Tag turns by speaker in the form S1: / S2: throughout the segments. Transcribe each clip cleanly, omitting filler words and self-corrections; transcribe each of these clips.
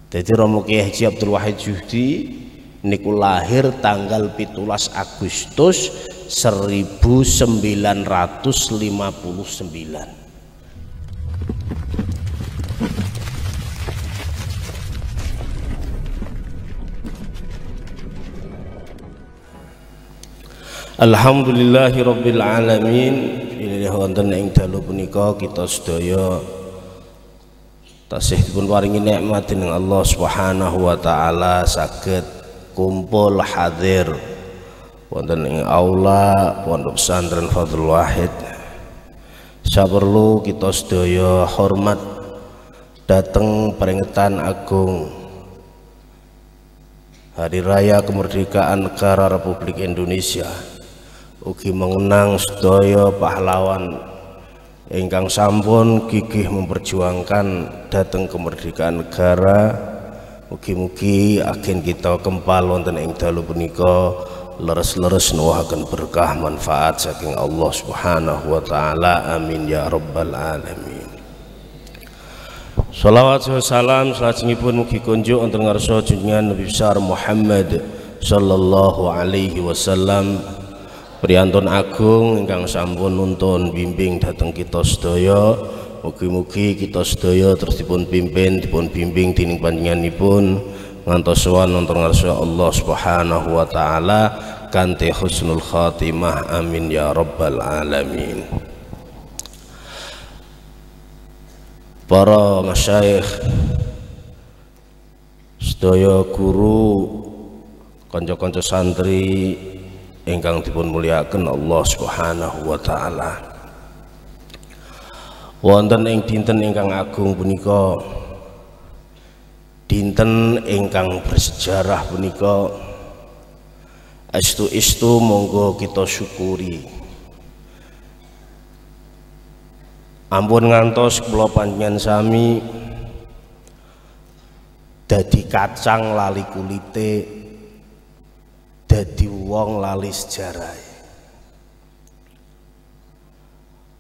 S1: Jadi Romo Kiai Haji Abdul Wahid Juhdi niku lahir tanggal 17 Agustus 1959. Alhamdulillahi rabbil alamin. Pilih wonten ing dalu punika kita sedaya tasih dipun paringi nikmat dening Allah Subhanahu wa taala saged kumpul hadir wonten ing aula Pondok Pesantren Fadlul Wahid. Saperlu kita sedaya hormat dateng peringatan agung Hari Raya Kemerdekaan Negara Republik Indonesia. Ugi mengenang sedaya pahlawan ingkang sampun gigih memperjuangkan dhateng kemerdekaan negara. Mugi-mugi agen kita kempal wonten ing dalu punika leres-leres nuwuhaken berkah manfaat saking Allah Subhanahu wa taala. Amin ya rabbal alamin. Shalawat wa salam salajengipun mugi kunjuk wonten ngarsa junjungan Nabi besar Muhammad sallallahu alaihi wasallam. Priyantun agung ingkang sampun nuntun bimbing dhateng kita sedaya. Mugi-mugi kita sedaya terus dipun pimpin, dipun bimbing dening panjenenganipun ngantos sowan wonten ngarsa Allah Subhanahu wa taala kanthi husnul khatimah. Amin ya rabbal alamin. Para masyayikh, sedaya guru, kanca-kanca santri ingkang dipun mulyakaken Allah Subhanahu wa taala. Wonten ing dinten ingkang agung punika, dinten ingkang bersejarah punika, estu monggo kita syukuri. Ampun ngantos kula panjenengan sami dadi kacang lali kulite, dadi wong lali sejarah.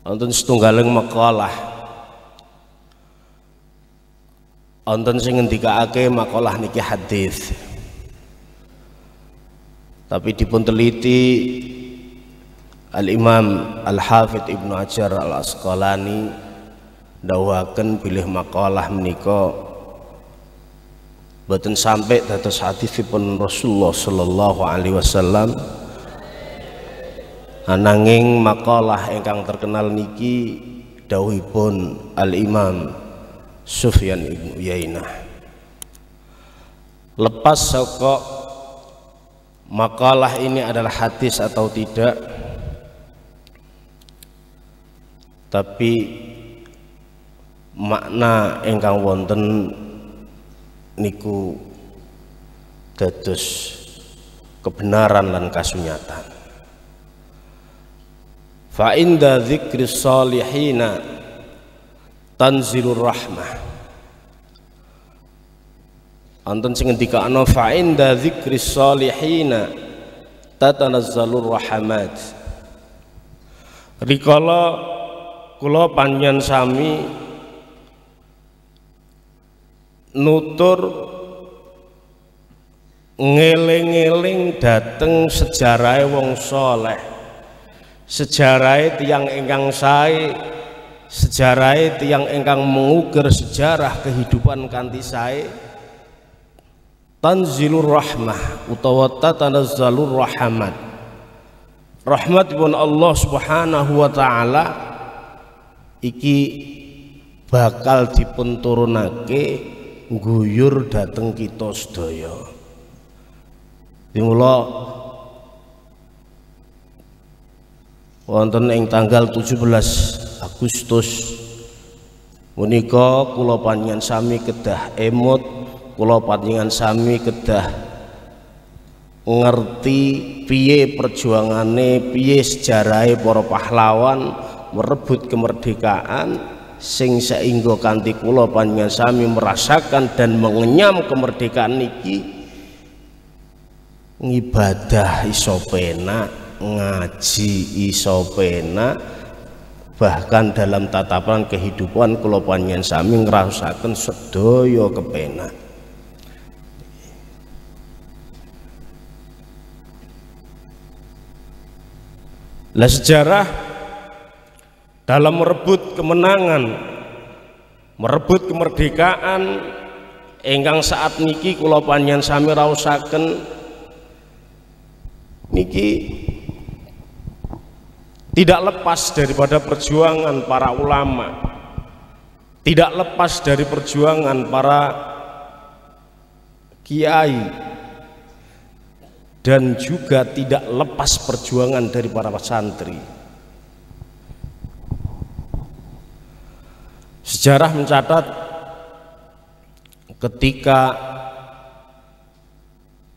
S1: Wonten setunggaling makalah, wonten sing ngendikake makalah niki hadis, tapi dipun teliti Al-Imam Al-Hafidh Ibnu Hajar Al-Asqalani dawuhaken bilih makalah menika boten sampai dados hadisipun Rasulullah sallallahu alaihi wasallam. Ananging makalah ingkang terkenal niki dawuhipun Al-Imam Sufyan Ibnu Uyainah. Lepas saka makalah ini adalah hadis atau tidak, tapi makna ingkang wonten niku dados kebenaran lan kasunyatan. Fa inda dzikris salihina tanzilur rahmah. Anten sing ngendikane fa inda dzikris salihina tatanazzalur rahmat. Rikala kula panjenengan sami nutur ngeling-eling dateng sejarahe wong saleh, sejarahe tiyang ingkang sae, sejarahe tiyang ingkang mengukir sejarah kehidupan kanthi sae. Tanzilur rahmah utawa tatanazzalur rahmat. Rahmatipun Allah Subhanahu wa taala iki bakal dipun turunake ngguyur dhateng kita sedaya. Dimula wonten ing tanggal 17 Agustus menika kula panjenengan sami kedah emut, kula panjenengan sami kedah ngerti piye perjuangane, piye sejarahe para pahlawan merebut kemerdekaan, sing saengga kanthi kula panjenengan sami merasakan dan mengenyam kemerdekaan niki. Ngibadah iso penak, ngaji iso penak, bahkan dalam tatapan kehidupan kula panjenengan sami ngrasakaken sedaya kepenak. Lah sejarah dalam merebut kemenangan, merebut kemerdekaan ingkang saat niki kula panjenengan sami raosaken niki tidak lepas daripada perjuangan para ulama, tidak lepas dari perjuangan para kiai, dan juga tidak lepas perjuangan dari para santri. Sejarah mencatat ketika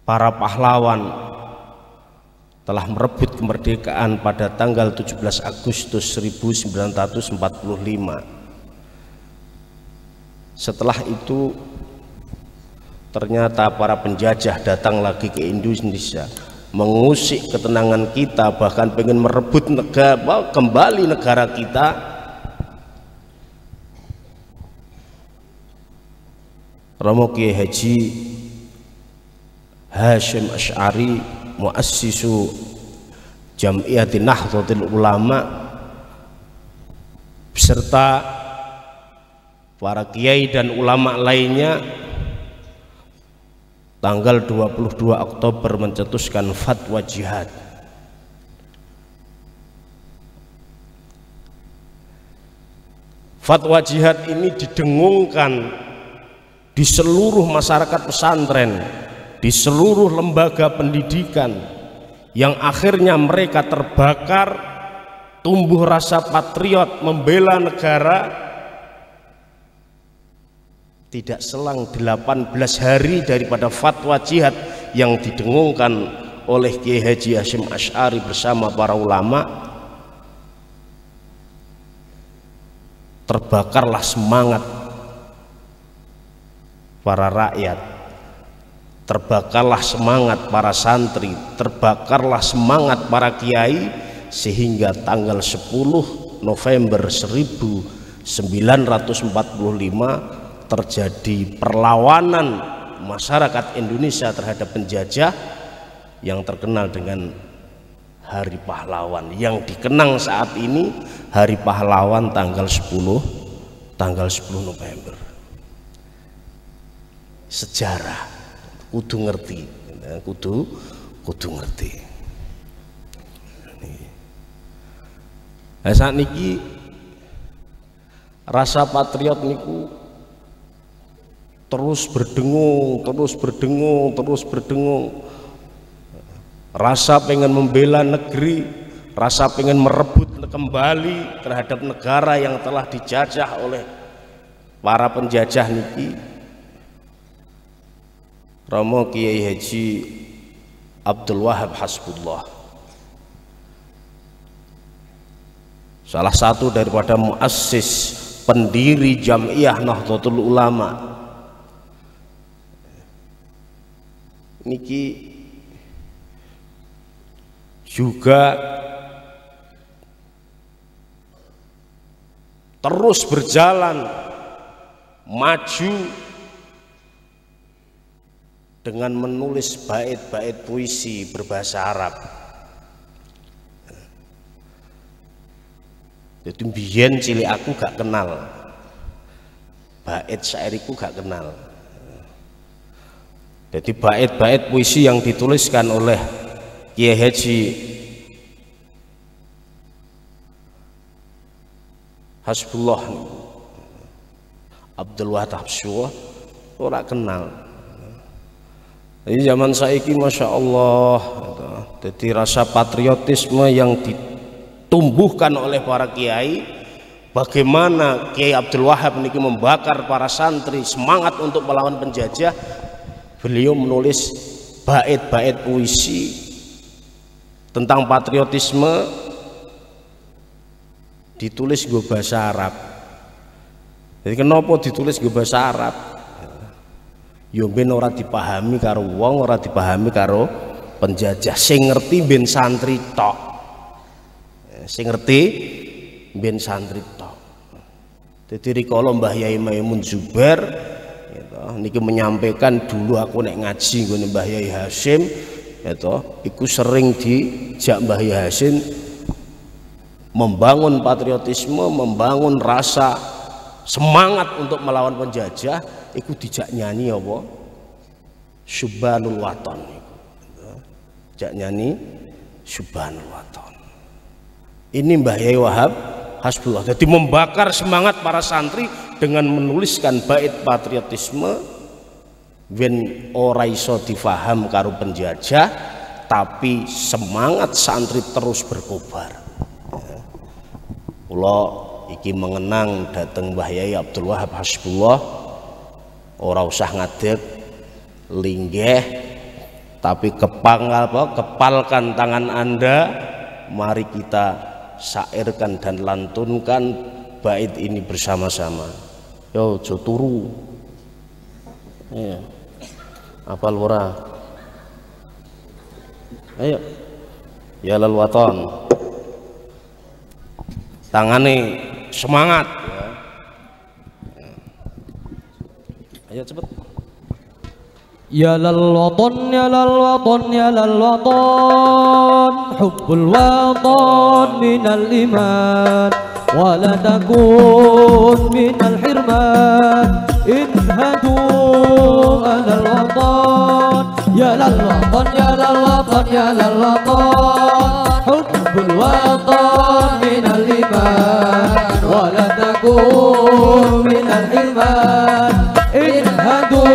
S1: para pahlawan telah merebut kemerdekaan pada tanggal 17 Agustus 1945. Setelah itu ternyata para penjajah datang lagi ke Indonesia, mengusik ketenangan kita, bahkan pengen merebut negara, kembali negara kita. Romo Kiai Haji Hasyim Asy'ari, muassisu Jam'iyatin Nahdlatul Ulama, beserta para kiai dan ulama lainnya, tanggal 22 Oktober mencetuskan fatwa jihad. Fatwa jihad ini didengungkan di seluruh masyarakat pesantren, di seluruh lembaga pendidikan, yang akhirnya mereka terbakar, tumbuh rasa patriot membela negara. Tidak selang 18 hari daripada fatwa jihad yang didengungkan oleh Kiai Haji Hasyim Asy'ari bersama para ulama, terbakarlah semangat para rakyat, terbakarlah semangat para santri, terbakarlah semangat para kiai, sehingga tanggal 10 November 1945 terjadi perlawanan masyarakat Indonesia terhadap penjajah yang terkenal dengan Hari Pahlawan, yang dikenang saat ini Hari Pahlawan tanggal 10 November. Sejarah kudu ngerti, kudu ngerti. Nah, saat niki rasa patriot niku terus berdengung. Rasa pengen membela negeri, rasa pengen merebut kembali terhadap negara yang telah dijajah oleh para penjajah niki. Romo Kiai Haji Abdul Wahab Hasbullah, salah satu daripada muassis pendiri Jam'iyah Nahdlatul Ulama, niki juga terus berjalan maju dengan menulis bait-bait puisi berbahasa Arab. Jadi biyen cilik aku gak kenal bait syairiku, gak kenal. Jadi bait-bait puisi yang dituliskan oleh Kiai Haji Hasbullah Abdul Wahab Hasbullah ora kenal. Jadi zaman saiki Masya Allah, jadi rasa patriotisme yang ditumbuhkan oleh para kiai, bagaimana Kiai Abdul Wahab niki membakar para santri semangat untuk melawan penjajah. Beliau menulis bait-bait puisi tentang patriotisme, ditulis nggo bahasa Arab. Jadi kenapa ditulis nggo bahasa Arab? Yo ben ora dipahami karo wong, ora dipahami karo penjajah. Sing ngerti ben santri tok. Sing ngerti ben santri tok. Dadi rikala Mbah Yai Maimun Zubair niki menyampaikan, dulu aku nek ngaji nggone Mbah Yai Hasyim iku sering dijak Mbah Yai Hasyim membangun patriotisme, membangun rasa semangat untuk melawan penjajah, iku dijak nyanyi apa? Subhanul Waton. Dijak nyanyi Subhanul Waton. Ini Mbah Yai Wahab Hasbullah. Jadi membakar semangat para santri dengan menuliskan bait patriotisme ben ora iso difaham karo penjajah, tapi semangat santri terus berkobar. Kula iki mengenang dateng Mbah Yai Abdul Wahab Hasbullah, ora usah ngadeg linggih, tapi kepalkan tangan Anda, mari kita syairkan dan lantunkan bait ini bersama-sama. Yo jo turu. Iya. Apal ora? Ayo. Ya lal waton. Tangane semangat ya. Ayo cepet.
S2: Ya lal waton, ya lal waton, ya lal waton, hubbul waton minal iman, wa la takun minal hirman, inhadu alal waton, ya lal waton, ya lal waton, ya lal waton, hubbul waton minal iman, wa la takun minal hirman, inhadu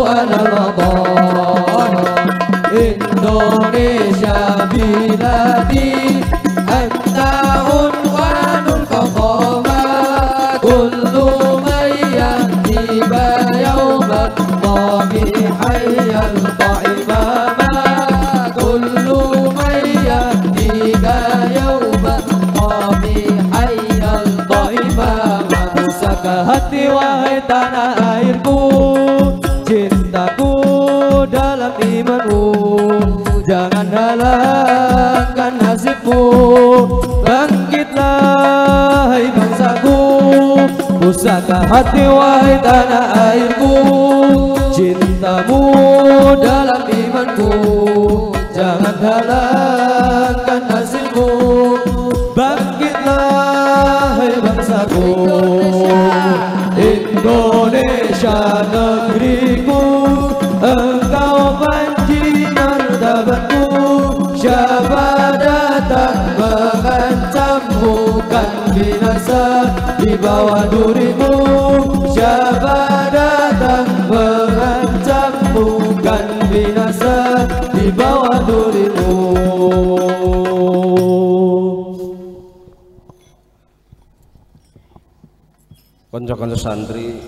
S2: alal waton. Indonesia biladi anta unwanul qawmat, kullu man yahtiba yawman Allahi hayyal qa'imama, kullu man yahtiba yawman Allahi hayyal qa'imama. Pusaka hati wahai tanah airku, cintaku dalam imanmu, jangan halangkan nasibmu. Bangkitlah hai bangsaku, pusaka hati wahai tanah airku, cintamu dalam imanku, jangan halangkan nasibmu. Bangkitlah hai bangsaku, Indonesia negeriku, engkau panji martabatku. Siapa datang mengancam bukan binasa di bawah durimu. Siapa datang mengancam bukan binasa di bawah durimu.
S1: Konco-konco santri,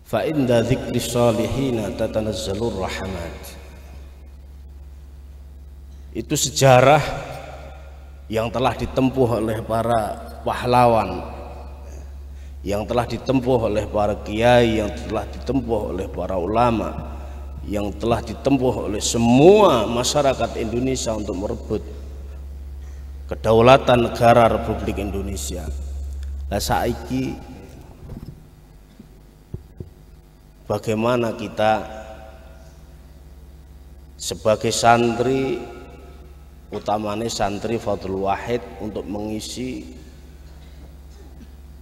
S1: fa inda dzikri sholihina tatanazzalur rahmat. Itu sejarah yang telah ditempuh oleh para pahlawan, yang telah ditempuh oleh para kiai, yang telah ditempuh oleh para ulama, yang telah ditempuh oleh semua masyarakat Indonesia untuk merebut kedaulatan negara Republik Indonesia. Lah saiki bagaimana kita sebagai santri, utamanya santri Fadlul Wahid, untuk mengisi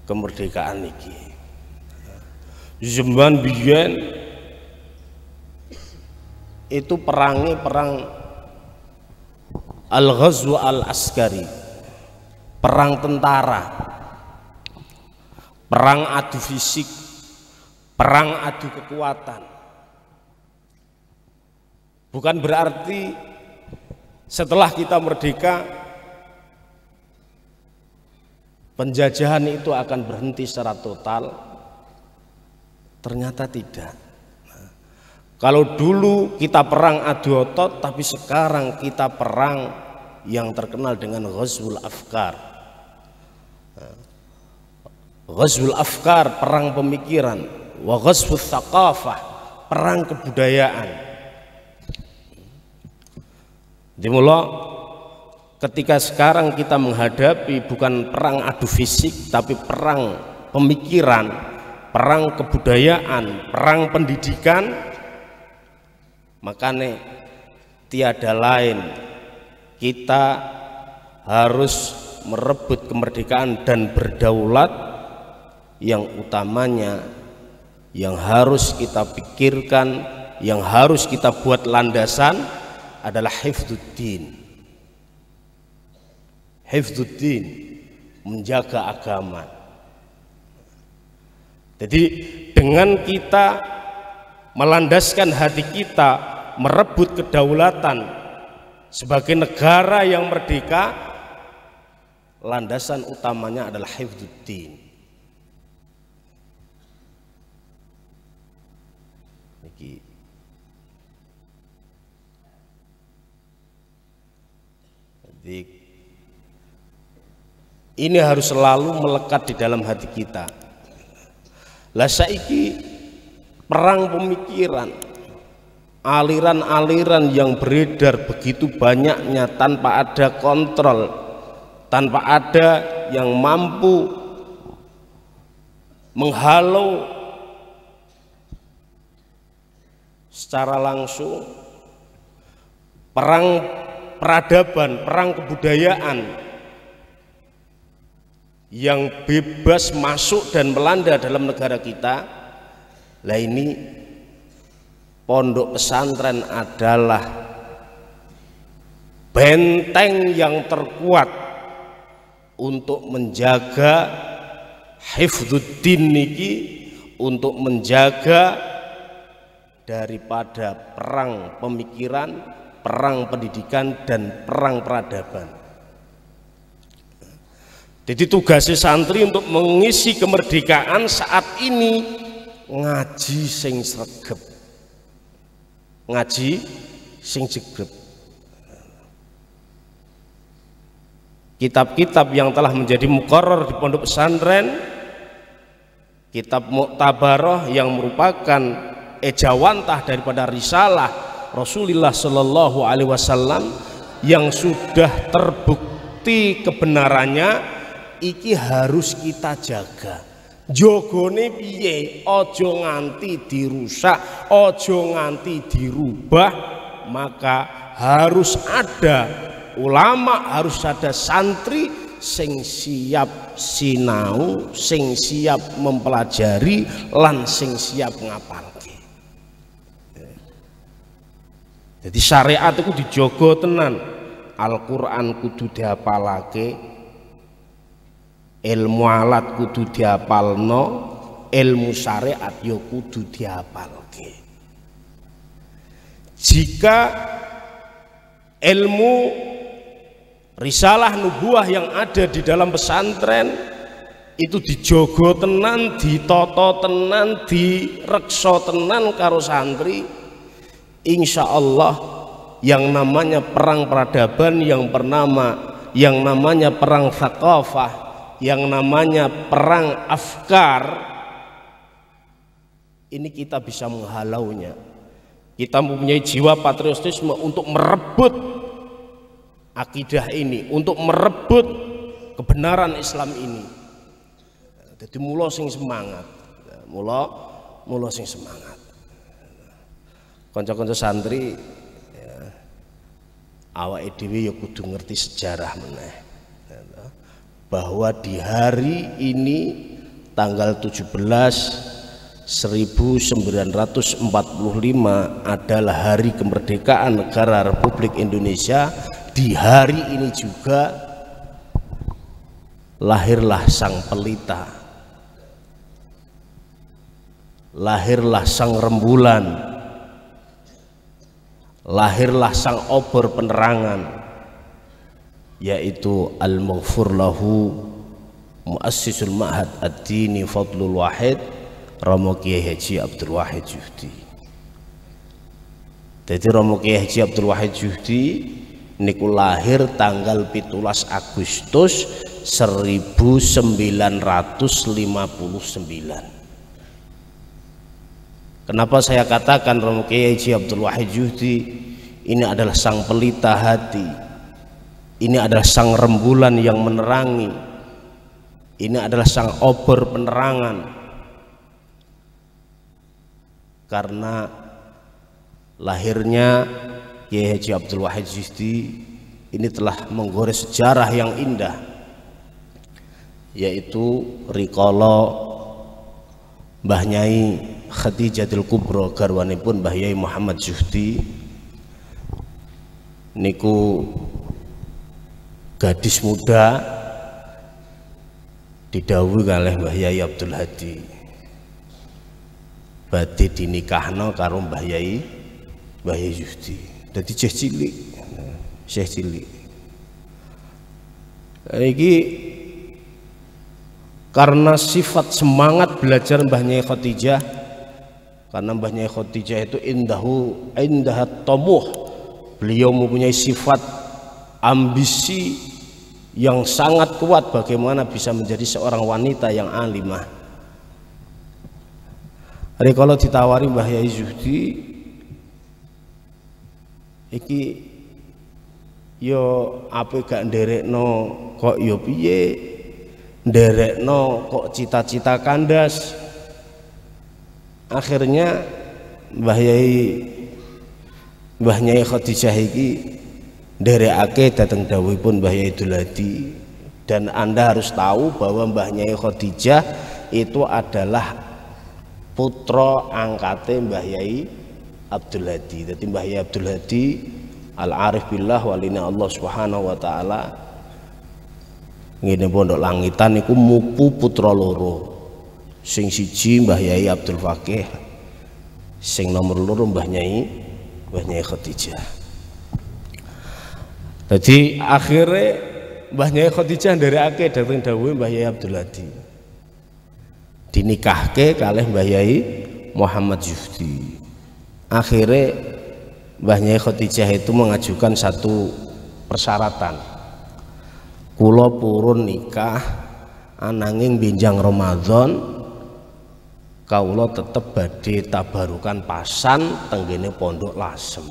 S1: kemerdekaan ini. Zaman biyen itu perang Al-Ghazwa Al-Askari, perang tentara, perang adu fisik, perang adu kekuatan. Bukan berarti setelah kita merdeka penjajahan itu akan berhenti secara total. Ternyata tidak. Kalau dulu kita perang adu otot, tapi sekarang kita perang yang terkenal dengan Ghazwul Afkar. Ghazwul Afkar, perang pemikiran. Wa Ghazwul Thaqafah, perang kebudayaan. Dimulai ketika sekarang kita menghadapi bukan perang adu fisik, tapi perang pemikiran, perang kebudayaan, perang pendidikan. Makanya tiada lain, kita harus merebut kemerdekaan dan berdaulat. Yang utamanya yang harus kita pikirkan, yang harus kita buat landasan adalah hifdzuddin. Hifdzuddin, menjaga agama. Jadi dengan kita melandaskan hati kita merebut kedaulatan sebagai negara yang merdeka, landasan utamanya adalah hifdzuddin. Jadi ini harus selalu melekat di dalam hati kita. Lah saiki perang pemikiran, aliran-aliran yang beredar begitu banyaknya tanpa ada kontrol, tanpa ada yang mampu menghalau secara langsung. Perang peradaban, perang kebudayaan yang bebas masuk dan melanda dalam negara kita. Lah ini pondok pesantren adalah benteng yang terkuat untuk menjaga hifdzuddin niki, untuk menjaga daripada perang pemikiran, perang pendidikan, dan perang peradaban. Jadi tugasnya santri untuk mengisi kemerdekaan saat ini ngaji sing sregep, ngaji sing jegrep. Kitab-kitab yang telah menjadi muqarrar di pondok pesantren, kitab Mu'tabarah yang merupakan ejawantah daripada risalah Rasulullah Shallallahu Alaihi Wasallam yang sudah terbukti kebenarannya, iki harus kita jaga. Jogone piye, ojo nganti dirusak, ojo nganti dirubah. Maka harus ada ulama, harus ada santri sing siap sinau, sing siap mempelajari, lan sing siap ngapalke. Jadi syariat itu dijogo tenan. Al-Quran kudu dihafalake, ilmu alat kudu dihafalno, ilmu syariat yo kudu dihafalke. Jika ilmu risalah nubuah yang ada di dalam pesantren itu dijogo tenan, ditoto tenan, direksa tenan karo santri, insya Allah yang namanya perang peradaban, yang namanya perang thaqafah, yang namanya perang afkar, ini kita bisa menghalaunya. Kita mempunyai jiwa patriotisme untuk merebut akidah ini, untuk merebut kebenaran Islam ini. Jadi mula sing semangat, mula sing semangat. Kanca-kanca santri ya, awake dhewe ya kudu ngerti sejarah meneh, bahwa di hari ini tanggal 17/1945 adalah hari kemerdekaan negara Republik Indonesia. Di hari ini juga lahirlah sang pelita, lahirlah sang rembulan, lahirlah sang obor penerangan, yaitu al-maghfur lahu muassisul ma'had ad-dini Fadlul Wahid Romo Kiai Haji Abdul Wahid Juhdi. Jadi Romo Kiai Haji Abdul Wahid Juhdi niku lahir tanggal 17 Agustus 1959. Kenapa saya katakan Romo Kiai Haji Abdul Wahid Juhdi ini adalah sang pelita hati, ini adalah sang rembulan yang menerangi, ini adalah sang obor penerangan, karena lahirnya Kiai Haji Abdul Wahid Syihdi ini telah menggores sejarah yang indah, yaitu rikala Mbah Nyai Khadijatul Kubra garwanipun Mbah Yai Muhammad Syihdi niku gadis muda didhawuhi kalih Mbah Yai Abdul Hadi badhe dinikahno karo Mbah Yai Syihdi. Dadi Syekh cilik. Iki karena sifat semangat belajar Mbah Nyai Khadijah, karena Mbah Nyai Khadijah itu indahat tamuh, beliau mempunyai sifat ambisi yang sangat kuat bagaimana bisa menjadi seorang wanita yang alimah. Hari kalau ditawari Mbah Yai Syihdi iki yo apa gak nderekno kok yo piye, nderekno kok cita-cita kandas. Akhirnya Mbah Nyai Khadijah iki nderekake dhateng dawuhipun Mbah Yai Abdul Hadi. Dan Anda harus tahu bahwa Mbah Nyai Khadijah itu adalah putra angkate Mbah Yai Abdul Hadi. Jadi Mbah Yai Abdul Hadi Al-Arif Billah walina Allah Subhanahu wa taala ngene pondok langitan niku mupu putra loro. Sing siji Mbah Yai Abdul Fakih, sing nomor loro Mbah Nyai Khadijah. Jadi akhirnya Mbah Nyai Khadijah nderekake dhateng dawuhe Mbah Yai Abdul Hadi, dinikahke kalih Mbah Yai Muhammad Syihdi. Akhirnya Mbah Nyai Khadijah itu mengajukan satu persyaratan, kula purun nikah ananging benjang Ramadan kawula tetep badhe tabarukan pasan tenggene Pondok Lasem.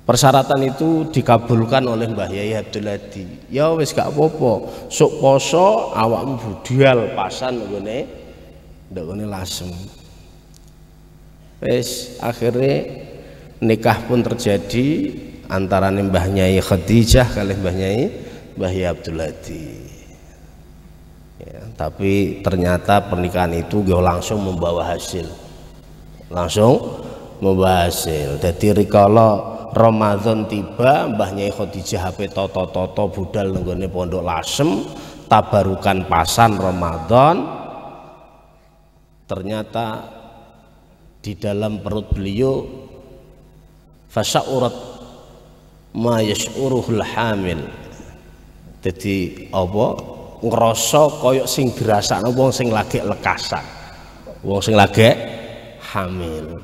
S1: Persyaratan itu dikabulkan oleh Mbah Yai Abdul Hadi. Ya wis gak apa-apa, sok poso awakmu budal pasan nggone Lasem. Wis akhirnya nikah pun terjadi antara Mbah Nyai Khadijah kali Mbah Yai Abdul Hadi. Ya, tapi ternyata pernikahan itu langsung membawa hasil. Jadi rikala Ramadan tiba, Mbah Nyai Khadijah HP toto budal nenggone Pondok Lasem tabarukan pasan Ramadan. Ternyata di dalam perut beliau fasyaurat ma yash'uruhul hamil. Jadi apa ngerasa koyok sing dirasakno wong sing lagi lekasan, wong sing lagi hamil.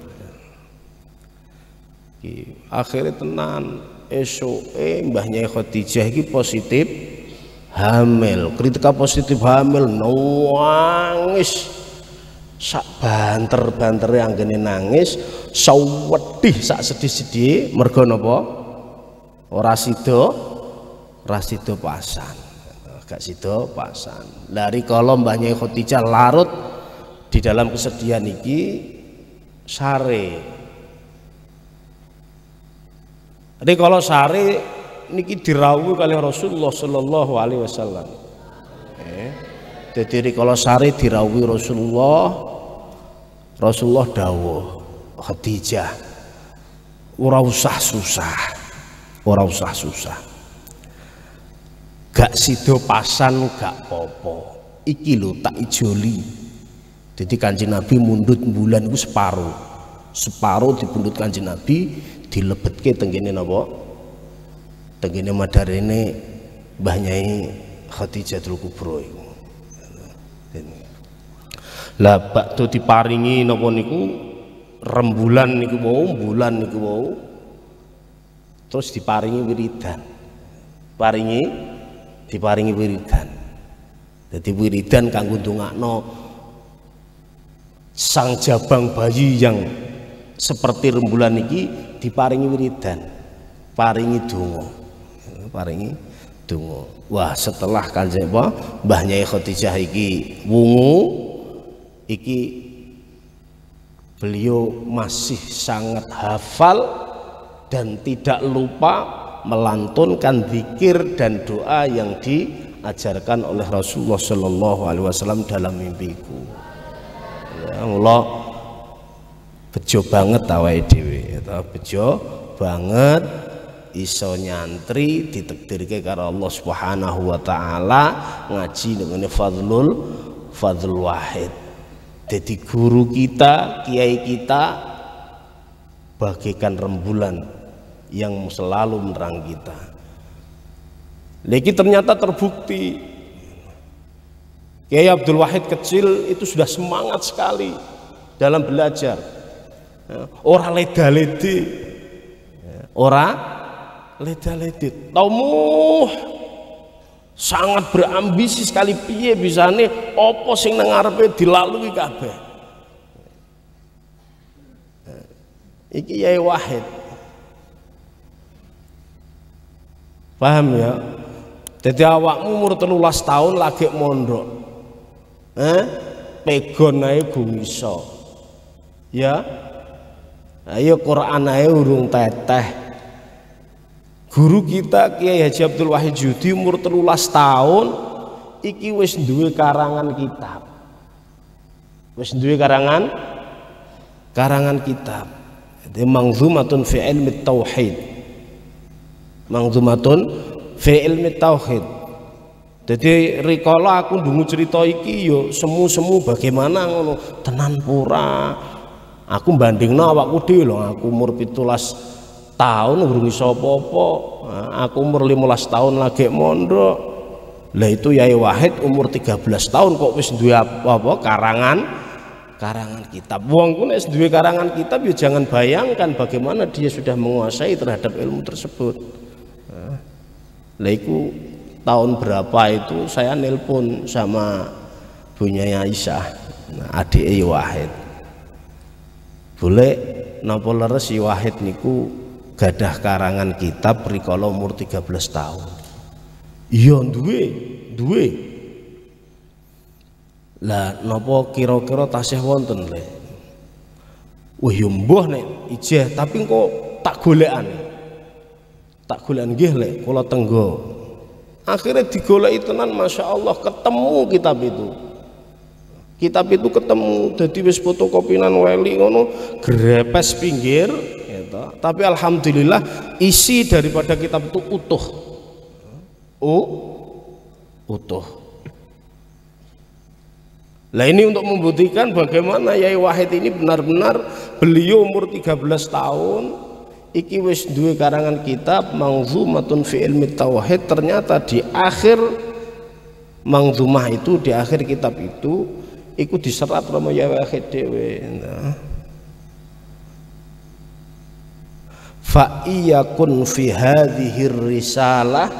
S1: Akhirnya tenan esoke Mbah Nyai Khadijah iki positif hamil. Ketika positif hamil nangis sak banter-bantere anggene nangis, sawedih sak sedih-sedih mergo napa? Ora sida pasan. Gak sida pasan. Lari kala Mbah Nyai Khadijah larut di dalam kesedihan iki sare. Rikala sare niki dirawuhi kalih Rasulullah sallallahu alaihi wasallam. Jadi rikala sare dirawuhi Rasulullah dawuh, Khadijah ora usah susah. Gak sido pasan gak popo. Iki lho tak ijoli. Jadi Kanjeng Nabi mundut bulan iku separuh dipundhut Kanjeng Nabi dilebetke tenggene napa? Tenggene madarene Mbah Nyai Khadijatul Kubra iku. Lah bakdo diparingi napa niku rembulan niku bulan niku wau. Terus diparingi wiridan. Diparingi wiridan. Jadi wiridan kanggo ndongakno sang jabang bayi yang seperti rembulan iki diparingi wiridan, paringi donga. Wah, setelah Kanjeng Mbah Nyai Khadijah iki wungu iki beliau masih sangat hafal dan tidak lupa melantunkan zikir dan doa yang diajarkan oleh Rasulullah Shallallahu Alaihi Wasallam dalam mimpiku. Ya Allah, bejo banget awake dhewe, bejo banget iso nyantri ditakdirke karo Allah Subhanahu wa taala ngaji dengan fadlul wahid. Jadi guru kita, kiai kita bagaikan rembulan yang selalu menerang kita. Lagi ternyata terbukti Kiai Abdul Wahid kecil itu sudah semangat sekali dalam belajar. Ora leda-ledi, ora leda-ledi, tamuh sangat berambisi sekali piye bisane apa sing nang ngarepe dilalui kabeh. Iki Yai Wahid. Paham ya? Jadi awakmu umur 13 tahun lagi mondok. Pegon ae gum iso. Ya. Ayo Quran ae urung teteh. Guru kita Kiai Haji Abdul Wahid Judi umur 13 tahun iki wis duwe karangan kitab. Wis duwe karangan kitab. Jadi Mangzumatun fi ilmi tauhid. Mangzumatun fi ilmi tauhid. Jadi rikala aku ndungu cerita iki yo semu bagaimana ngono tenan pura. Aku bandingno awakku dhewe lho, aku umur 17 tahun urung iso apa-apa. Aku umur 15 tahun lagi mondok. Lah itu Yai Wahid umur 13 tahun kok wis duwe apa karangan kitab. Wong ku nek duwe karangan kitab ya jangan bayangkan bagaimana dia sudah menguasai terhadap ilmu tersebut. Lah iku tahun berapa itu saya nelpon sama Bunya Aisyah, adik Yai Wahid. Boleh napa leres Yai Wahid niku gadah karangan kitab rikala umur 13 tahun. Iya duwe. Lah napa kira-kira tasih wonten le? Wah ya mbuh nek ijeh tapi kok tak golekane. Tak golek nggih le kula tenggo. Akhirnya digoleki tenan masyaallah ketemu kitab itu. Kitab itu ketemu dadi wis fotokopinan weli ngono grepes pinggir. Tapi alhamdulillah isi daripada kitab itu utuh. Utuh. Lah ini untuk membuktikan bagaimana Yai Wahid ini benar-benar beliau umur 13 tahun iki wis duwe karangan kitab Mangzumatun fi ilmi tauhid. Ternyata di akhir mangzumah itu, di akhir kitab itu iku diserat sama Yai Wahid dhewe. Fa iyakun fi hadhihi risalah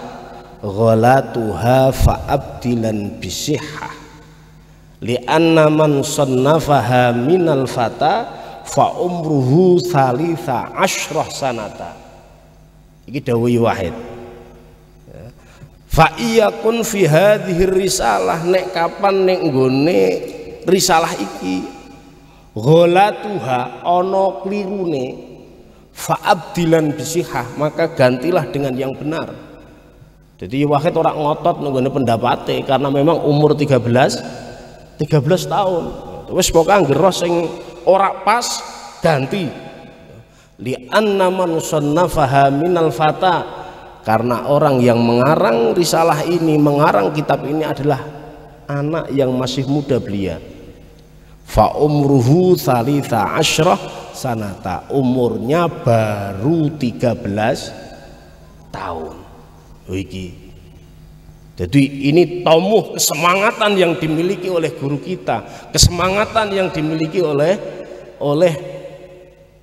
S1: ghalatuha fa abdilan bisihah li'anna man sannafaha minal fata fa umruhu thalitha ashrah sanata. Iki dawuh Wahid. Fa iyakun fi hadhihi risalah, nek kapan nek nggone risalah iki ghalatuha ana klirune fa'abdilan bisihah, maka gantilah dengan yang benar. Jadi Wahid orang ngotot nunggone pendapatnya karena memang umur 13 tahun. Wis pokoke anggere sing ora pas ganti. Li anna man sannafaha minal fata, karena orang yang mengarang risalah ini, mengarang kitab ini adalah anak yang masih muda belia. Fa umruhu thalitha asyrah sanata, umurnya baru 13 tahun. Iki. Jadi ini tamuh kesemangatan yang dimiliki oleh guru kita, kesemangatan yang dimiliki oleh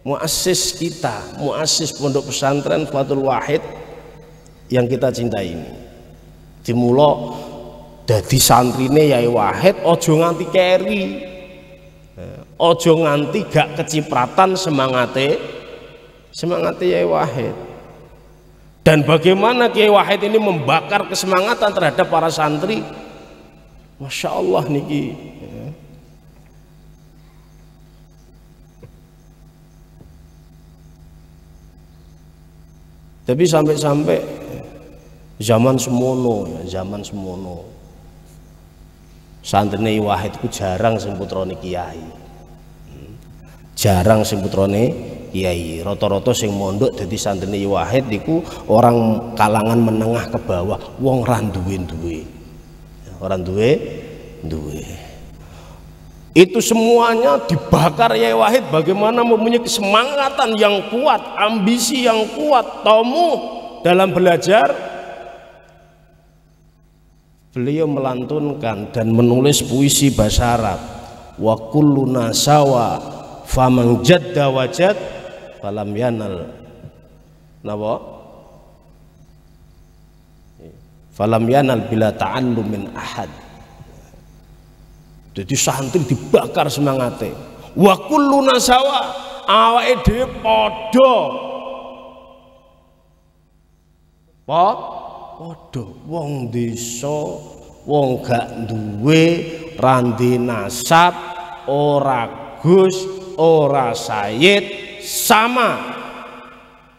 S1: muassis kita, muassis pondok pesantren Fadlul Wahid yang kita cintai ini. Dimula dadi santrine Yai Wahid ojo nganti keri. Ojo nganti gak kecipratan semangate Yai Wahid. Dan bagaimana Kiai Wahid ini membakar kesemangatan terhadap para santri, Masya Allah niki. Tapi sampai zaman semono ya, zaman semono santrine Wahid ku jarang sing putrane kiai. Jarang sing putrane kiai. Rata-rata sing mondok dadi santrine Wahid iku orang kalangan menengah ke bawah, wong ra duwe-duwe. Ora duwe. Itu semuanya dibakar Yai Wahid bagaimana mempunyai kesemangatan yang kuat, ambisi yang kuat, tamuh dalam belajar. Beliau melantunkan dan menulis puisi bahasa Arab, wa kulluna sawa faman jadda wajad falam yanal napa falam yanal bila ta'allum min ahad. Jadi santri dibakar semangate. Wa kulluna sawa, awake dhewe padha. Padha wong desa, wong gak duwe, randi nasab, ora gus, ora sayyid, sama.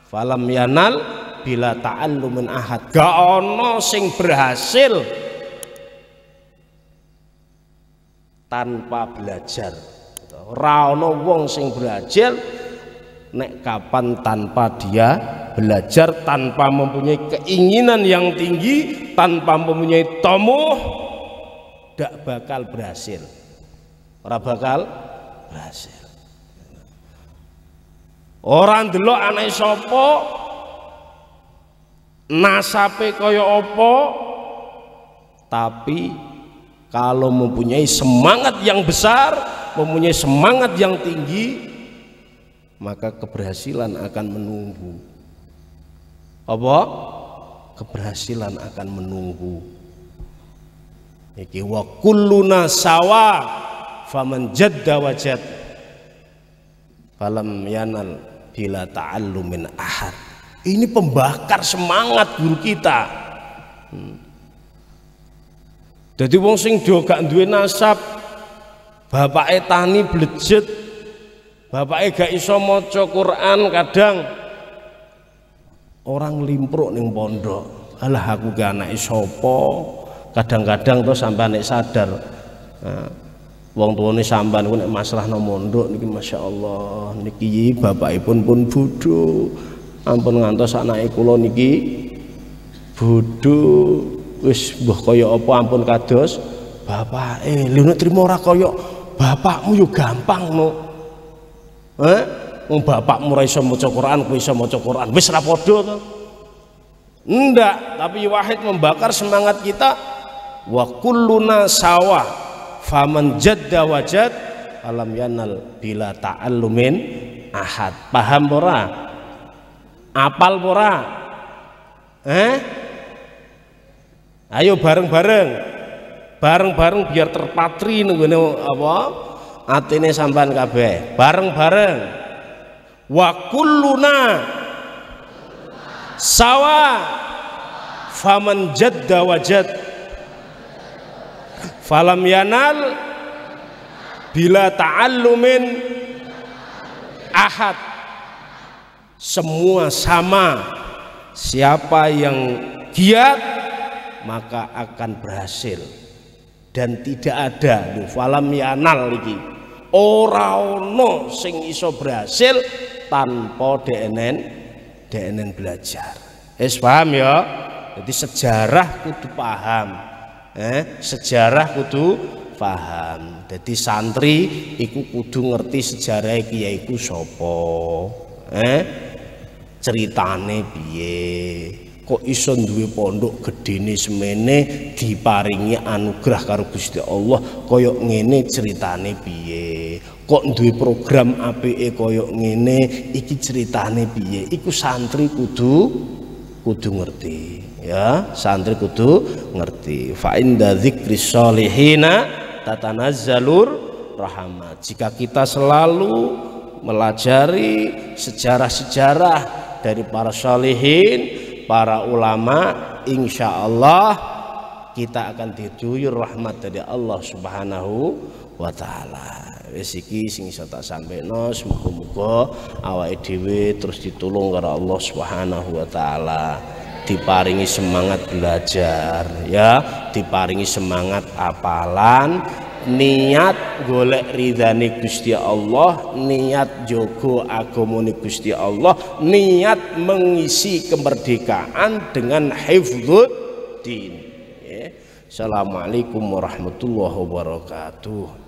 S1: Falam yanal bila ta'allumin ahad. Gak ono sing berhasil tanpa belajar. Ora ana wong sing belajar nek kapan tanpa dia belajar, tanpa mempunyai keinginan yang tinggi, tanpa mempunyai tamuh, ndak bakal berhasil. Ora bakal berhasil. Ora ndelok anake sapa, nasabe kaya apa, tapi kalau mempunyai semangat yang besar, mempunyai semangat yang tinggi, maka keberhasilan akan menunggu. Apa? Keberhasilan akan menunggu. Iki wa kulluna sawa faman jadda wajad falam yanal bila ta'allumin ahad. Ini pembakar semangat guru kita. Jadi wong sing do gak duwe nasab, bapake tani blejet, bapake gak iso maca Quran, kadang orang limpruk ning pondok. Alah aku gak anake sapa? Kadang-kadang to sampean nek sadar. Nah, wong tuane sampean ku nek masalah nang mondok niki masyaallah niki bapakipun pun bodho. Ampun ngantos anake kula niki bodho. Wis mbah kaya apa ampun kados bapake lho nek trimo ora kaya bapakmu yo gampang no. Wong bapakmu ora iso maca Quran, kowe iso maca Quran, wis ra padha to. Ndak, tapi Wahid membakar semangat kita. Wa kulluna sawa faman jadda wajad alam yanal bila ta'allumin ahad. Paham ora? Apal ora? Ayo bareng-bareng biar terpatri nenggone apa atine sampean kabeh. Bareng-bareng. Wa kulluna sawa faman jadda wajad falam yanal bila ta'allumin ahad. Semua sama, siapa yang giat maka akan berhasil, dan tidak ada falam yanal iki ora ono sing iso berhasil tanpa DNN belajar. Wis paham ya? Jadi sejarah kudu paham. Sejarah kudu paham. Jadi santri iku kudu ngerti sejarah kiai ku sapa. Ceritane piye? Kok iso duwe pondok gedene semene diparingi anugerah karo Gusti Allah kaya ngene ceritane piye? Kok duwe program apike kaya ngene iki ceritane piye? Iku santri kudu ngerti ya, santri kudu ngerti. Fa inda dzikris sholihina tatanazzalur rahmat. Jika kita selalu melajari sejarah-sejarah dari para sholihin, para ulama, insya Allah kita akan diguyur rahmat dari Allah Subhanahu wa ta'ala. wis iki sing iso tak sampeno, muga-muga awake dhewe terus ditulung karo Allah Subhanahu wa taala, diparingi semangat belajar ya, diparingi semangat apalan, niat golek ridhane Gusti Allah, niat jogo agamane Gusti Allah, niat mengisi kemerdekaan dengan hifdzuddin. Assalamualaikum warahmatullahi wabarakatuh.